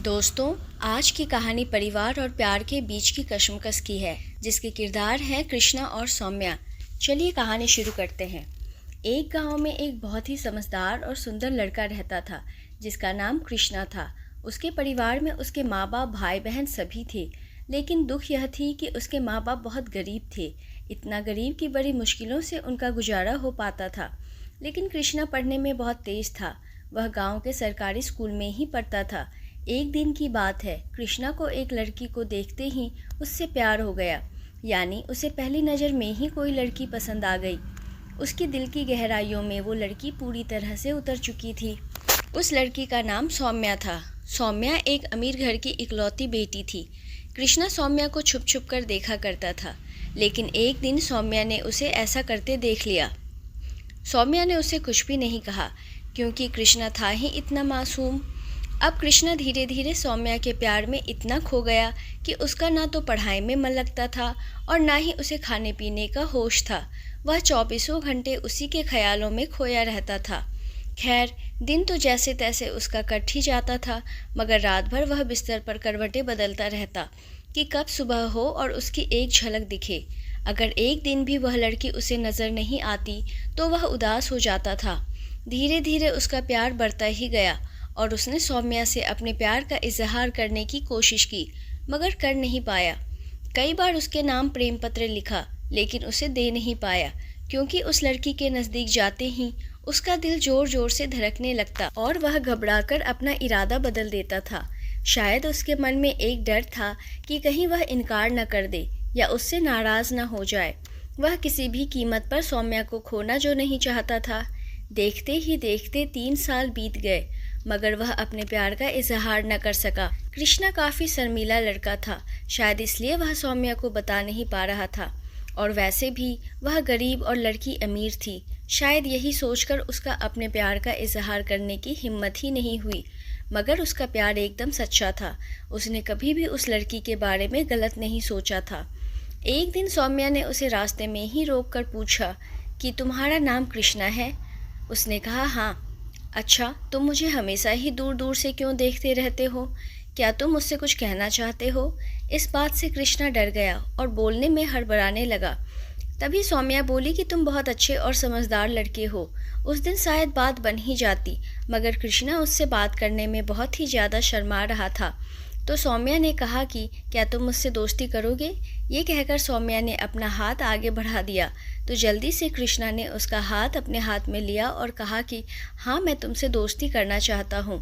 दोस्तों, आज की कहानी परिवार और प्यार के बीच की कशमकश की है, जिसके किरदार हैं कृष्णा और सौम्या। चलिए कहानी शुरू करते हैं। एक गांव में एक बहुत ही समझदार और सुंदर लड़का रहता था, जिसका नाम कृष्णा था। उसके परिवार में उसके माँ बाप, भाई बहन सभी थे, लेकिन दुख यह थी कि उसके माँ बाप बहुत गरीब थे। इतना गरीब कि बड़ी मुश्किलों से उनका गुजारा हो पाता था। लेकिन कृष्णा पढ़ने में बहुत तेज था। वह गाँव के सरकारी स्कूल में ही पढ़ता था। एक दिन की बात है, कृष्णा को एक लड़की को देखते ही उससे प्यार हो गया। यानी उसे पहली नज़र में ही कोई लड़की पसंद आ गई। उसके दिल की गहराइयों में वो लड़की पूरी तरह से उतर चुकी थी। उस लड़की का नाम सौम्या था। सौम्या एक अमीर घर की इकलौती बेटी थी। कृष्णा सौम्या को छुप छुप कर देखा करता था, लेकिन एक दिन सौम्या ने उसे ऐसा करते देख लिया। सौम्या ने उसे कुछ भी नहीं कहा, क्योंकि कृष्णा था ही इतना मासूम। अब कृष्णा धीरे धीरे सौम्या के प्यार में इतना खो गया कि उसका ना तो पढ़ाई में मन लगता था और ना ही उसे खाने पीने का होश था। वह 24 घंटे उसी के ख्यालों में खोया रहता था। खैर, दिन तो जैसे तैसे उसका कट ही जाता था, मगर रात भर वह बिस्तर पर करवटें बदलता रहता कि कब सुबह हो और उसकी एक झलक दिखे। अगर एक दिन भी वह लड़की उसे नज़र नहीं आती तो वह उदास हो जाता था। धीरे धीरे उसका प्यार बढ़ता ही गया और उसने सौम्या से अपने प्यार का इजहार करने की कोशिश की, मगर कर नहीं पाया। कई बार उसके नाम प्रेम पत्र लिखा, लेकिन उसे दे नहीं पाया, क्योंकि उस लड़की के नज़दीक जाते ही उसका दिल जोर जोर से धड़कने लगता और वह घबराकर अपना इरादा बदल देता था। शायद उसके मन में एक डर था कि कहीं वह इनकार न कर दे या उससे नाराज़ न हो जाए। वह किसी भी कीमत पर सौम्या को खोना जो नहीं चाहता था। देखते ही देखते 3 साल बीत गए, मगर वह अपने प्यार का इजहार न कर सका। कृष्णा काफ़ी शर्मीला लड़का था, शायद इसलिए वह सौम्या को बता नहीं पा रहा था। और वैसे भी वह गरीब और लड़की अमीर थी। शायद यही सोचकर उसका अपने प्यार का इजहार करने की हिम्मत ही नहीं हुई। मगर उसका प्यार एकदम सच्चा था। उसने कभी भी उस लड़की के बारे में गलत नहीं सोचा था। एक दिन सौम्या ने उसे रास्ते में ही रोक कर पूछा कि तुम्हारा नाम कृष्णा है? उसने कहा, हाँ। अच्छा, तुम मुझे हमेशा ही दूर दूर से क्यों देखते रहते हो? क्या तुम मुझसे कुछ कहना चाहते हो? इस बात से कृष्णा डर गया और बोलने में हड़बड़ाने लगा। तभी सौम्या बोली कि तुम बहुत अच्छे और समझदार लड़के हो। उस दिन शायद बात बन ही जाती, मगर कृष्णा उससे बात करने में बहुत ही ज़्यादा शर्मा रहा था। तो सौम्या ने कहा कि क्या तुम मुझसे दोस्ती करोगे? ये कहकर सौम्या ने अपना हाथ आगे बढ़ा दिया, तो जल्दी से कृष्णा ने उसका हाथ अपने हाथ में लिया और कहा कि हाँ, मैं तुमसे दोस्ती करना चाहता हूँ।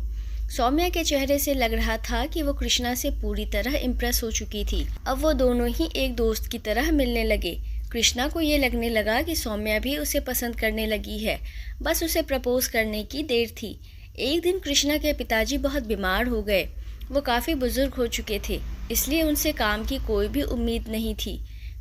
सौम्या के चेहरे से लग रहा था कि वो कृष्णा से पूरी तरह इम्प्रेस हो चुकी थी। अब वो दोनों ही एक दोस्त की तरह मिलने लगे। कृष्णा को ये लगने लगा कि सौम्या भी उसे पसंद करने लगी है, बस उसे प्रपोज करने की देर थी। एक दिन कृष्णा के पिताजी बहुत बीमार हो गए। वो काफ़ी बुजुर्ग हो चुके थे, इसलिए उनसे काम की कोई भी उम्मीद नहीं थी।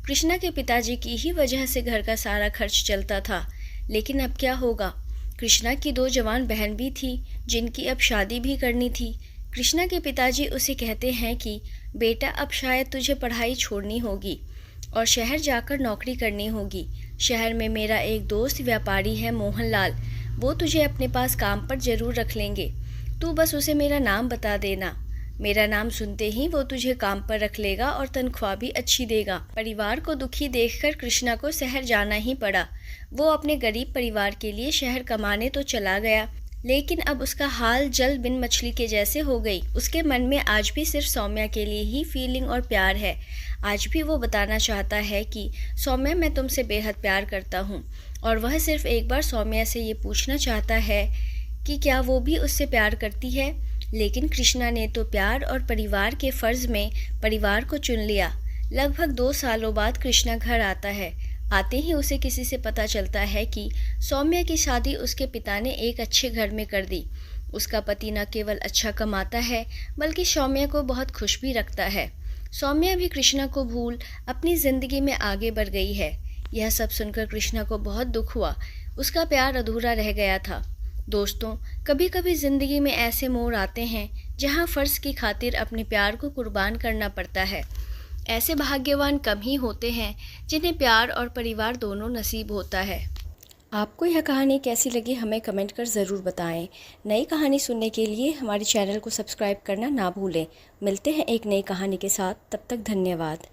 कृष्णा के पिताजी की ही वजह से घर का सारा खर्च चलता था। लेकिन अब क्या होगा? कृष्णा की 2 जवान बहन भी थी, जिनकी अब शादी भी करनी थी। कृष्णा के पिताजी उसे कहते हैं कि बेटा, अब शायद तुझे पढ़ाई छोड़नी होगी और शहर जाकर नौकरी करनी होगी। शहर में मेरा एक दोस्त व्यापारी है, मोहनलाल। वो तुझे अपने पास काम पर ज़रूर रख लेंगे। तू बस उसे मेरा नाम बता देना। मेरा नाम सुनते ही वो तुझे काम पर रख लेगा और तनख्वाह भी अच्छी देगा। परिवार को दुखी देखकर कृष्णा को शहर जाना ही पड़ा। वो अपने गरीब परिवार के लिए शहर कमाने तो चला गया, लेकिन अब उसका हाल जल बिन मछली के जैसे हो गई। उसके मन में आज भी सिर्फ सौम्या के लिए ही फीलिंग और प्यार है। आज भी वो बताना चाहता है कि सौम्या, मैं तुमसे बेहद प्यार करता हूँ। और वह सिर्फ एक बार सौम्या से ये पूछना चाहता है कि क्या वो भी उससे प्यार करती है। लेकिन कृष्णा ने तो प्यार और परिवार के फ़र्ज़ में परिवार को चुन लिया। लगभग 2 सालों बाद कृष्णा घर आता है। आते ही उसे किसी से पता चलता है कि सौम्या की शादी उसके पिता ने एक अच्छे घर में कर दी। उसका पति न केवल अच्छा कमाता है, बल्कि सौम्या को बहुत खुश भी रखता है। सौम्या भी कृष्णा को भूल अपनी ज़िंदगी में आगे बढ़ गई है। यह सब सुनकर कृष्णा को बहुत दुख हुआ। उसका प्यार अधूरा रह गया था। दोस्तों, कभी कभी ज़िंदगी में ऐसे मोड़ आते हैं जहां फ़र्ज़ की खातिर अपने प्यार को कुर्बान करना पड़ता है। ऐसे भाग्यवान कम ही होते हैं जिन्हें प्यार और परिवार दोनों नसीब होता है। आपको यह कहानी कैसी लगी हमें कमेंट कर ज़रूर बताएं। नई कहानी सुनने के लिए हमारे चैनल को सब्सक्राइब करना ना भूलें। मिलते हैं एक नई कहानी के साथ, तब तक धन्यवाद।